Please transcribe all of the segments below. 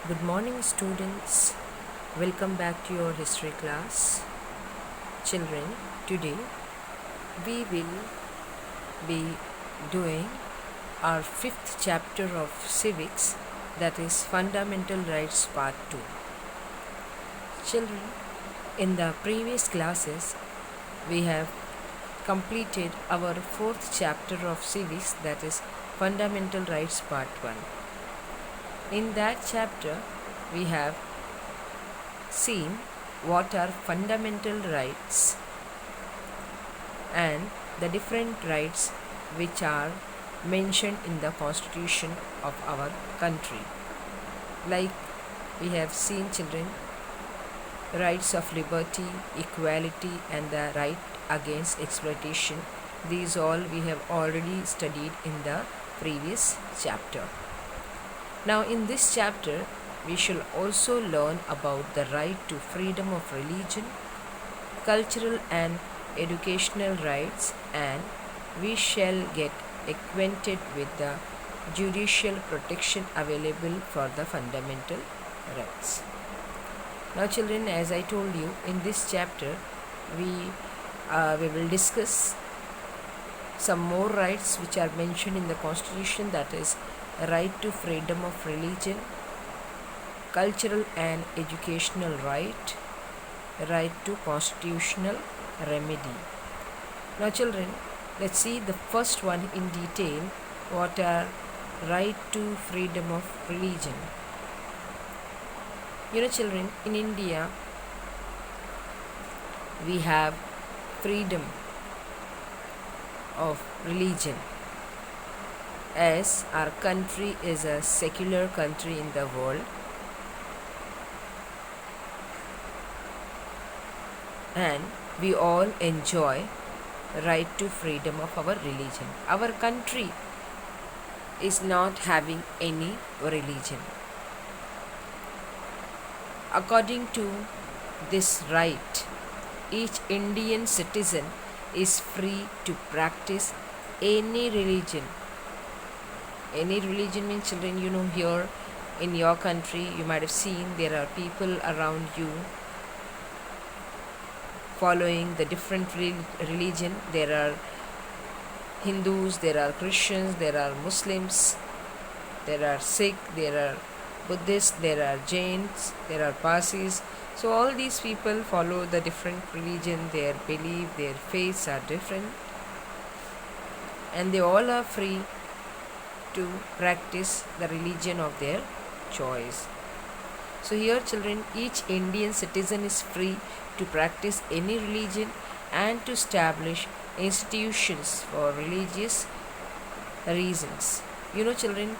Good morning, students. Welcome back to your history class. Children, today we will be doing our fifth chapter of civics, that is Fundamental Rights Part 2. Children, in the previous classes, we have completed our fourth chapter of civics, that is Fundamental Rights Part 1. In that chapter, we have seen what are fundamental rights and the different rights which are mentioned in the constitution of our country. Like we have seen, children, rights of liberty, equality, and the right against exploitation. These all we have already studied in the previous chapter. Now in this chapter, we shall also learn about the right to freedom of religion, cultural and educational rights, and we shall get acquainted with the judicial protection available for the fundamental rights. Now children, as I told you, in this chapter we will discuss some more rights which are mentioned in the constitution, that is right to freedom of religion, cultural and educational right, right to constitutional remedy. Now children, let's see the first one in detail. What are right to freedom of religion? Children, in India we have freedom of religion, as our country is a secular country in the world, and we all enjoy right to freedom of our religion. Our country is not having any religion. According to this right, each Indian citizen is free to practice any religion. Any religion means, children, here in your country you might have seen there are people around you following the different religion. There are Hindus, there are Christians, there are Muslims, there are Sikh, there are Buddhists, there are Jains, there are Parsis. So all these people follow the different religion, their belief, their faiths are different, and they all are free to practice the religion of their choice. So here, children, each Indian citizen is free to practice any religion and to establish institutions for religious reasons. Children,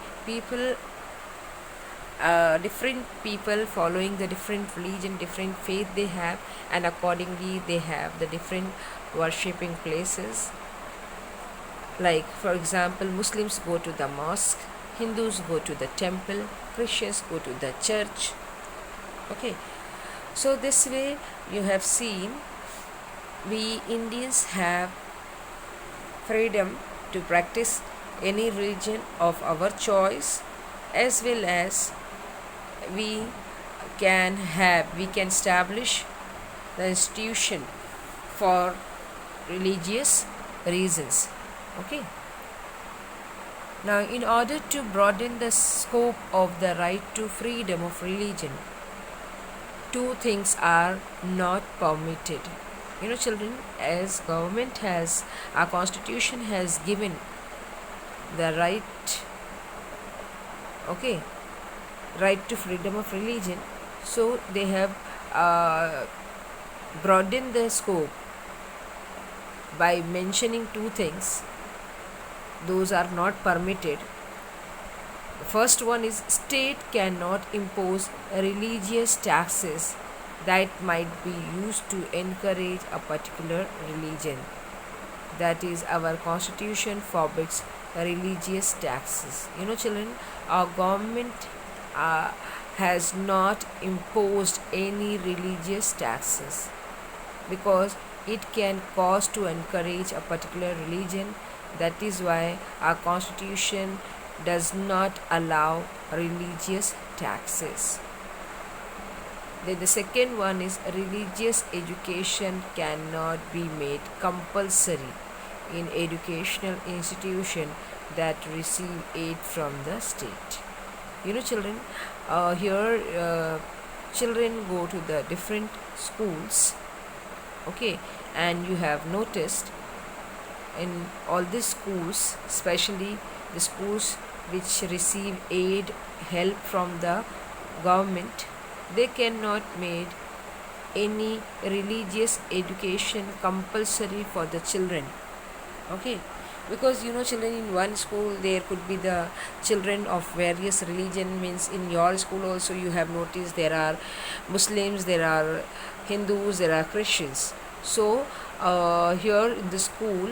different people following the different religion, different faith they have, and accordingly they have the different worshipping places. Like for example, Muslims go to the mosque, Hindus go to the temple, Christians go to the church. Okay, so this way you have seen we Indians have freedom to practice any religion of our choice, as well as we can establish the institution for religious reasons. Okay. Now, in order to broaden the scope of the right to freedom of religion, two things are not permitted. Children, as government has, our constitution has given the right, right to freedom of religion. So they have broadened the scope by mentioning two things. Those are not permitted. The first one is state cannot impose religious taxes that might be used to encourage a particular religion. That is, our constitution forbids religious taxes. Children, our government has not imposed any religious taxes because it can cause to encourage a particular religion. That is why our constitution does not allow religious taxes. Then the second one is religious education cannot be made compulsory in educational institution that receive aid from the state. Children, here children go to the different schools, okay, and you have noticed in all these schools, especially the schools which receive aid, help from the government, they cannot make any religious education compulsory for the children, okay, because children in one school there could be the children of various religion. Means in your school also you have noticed there are Muslims, there are Hindus, there are Christians. So here in the school,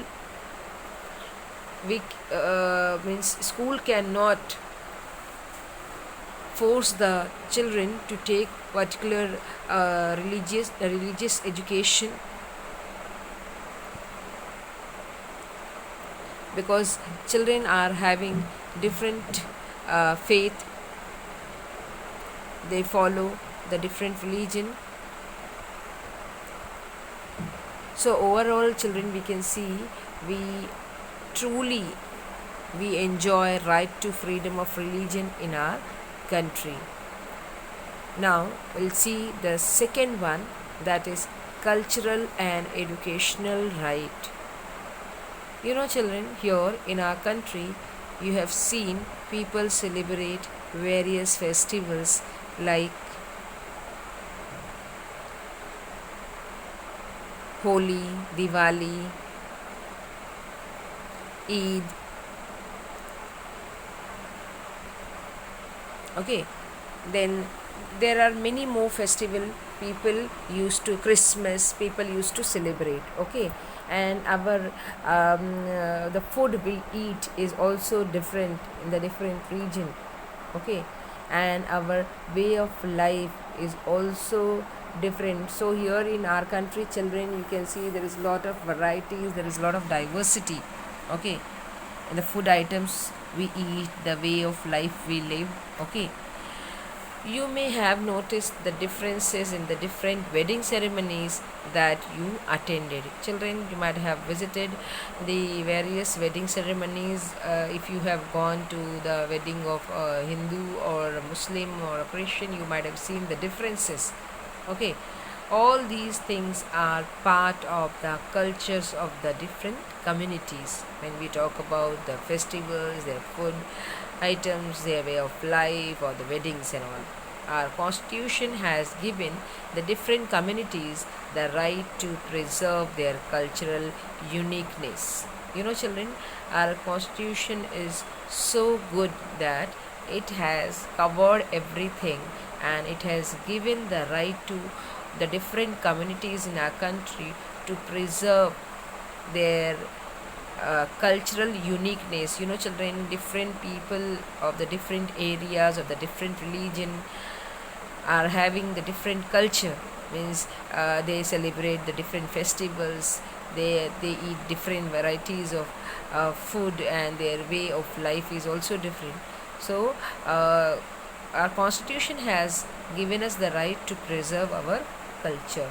we means school cannot force the children to take particular religious education, because children are having different faith, they follow the different religion. So overall children, we can see we truly we enjoy right to freedom of religion in our country. Now we'll see the second one, that is cultural and educational right. Children, here in our country you have seen people celebrate various festivals like Holi, Diwali, Eid, okay. Then there are many more festival people used to, Christmas people used to celebrate, okay. And our the food we eat is also different in the different region, okay. And our way of life is also different. So here in our country, children, you can see there is a lot of varieties, there is a lot of diversity, okay, in the food items we eat, the way of life we live, okay. You may have noticed the differences in the different wedding ceremonies that you attended. Children, you might have visited the various wedding ceremonies. If you have gone to the wedding of a Hindu or a Muslim or a Christian, you might have seen the differences, okay. All these things are part of the cultures of the different communities. When we talk about the festivals, their food items, their way of life, or the weddings and all, our constitution has given the different communities the right to preserve their cultural uniqueness. Children, our constitution is so good that it has covered everything, and it has given the right to the different communities in our country to preserve their cultural uniqueness. Children, different people of the different areas of the different religion are having the different culture. Means they celebrate the different festivals, they eat different varieties of food, and their way of life is also different. So our constitution has given us the right to preserve our culture.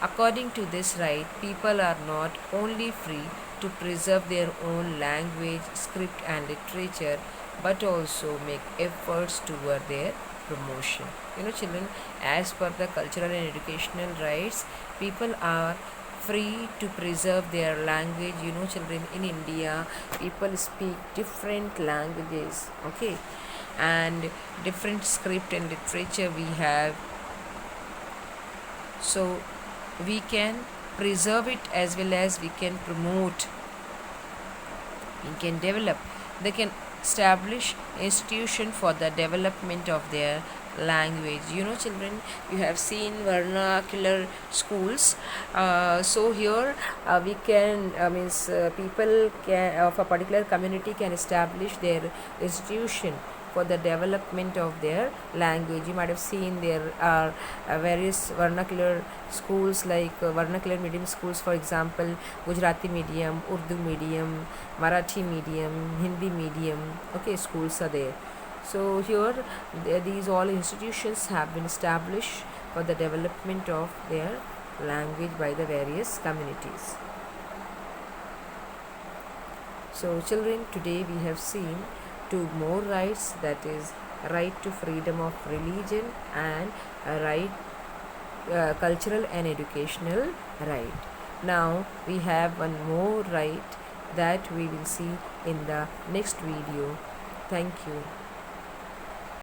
According to this right, people are not only free to preserve their own language, script, and literature, but also make efforts toward their promotion. Children, as per the cultural and educational rights, people are free to preserve their language. Children, in India, people speak different languages, okay, and different script and literature we have. So we can preserve it as well as we can promote, we can develop, they can establish institution for the development of their language. Children, you have seen vernacular schools. So here we can means people can of a particular community can establish their institution for the development of their language. You might have seen there are various vernacular schools like vernacular medium schools, for example Gujarati medium, Urdu medium, Marathi medium, Hindi medium. Okay, schools are there. So here these all institutions have been established for the development of their language by the various communities. So children, today we have seen two more rights, that is right to freedom of religion and a right cultural and educational right. Now we have one more right that we will see in the next video. Thank you.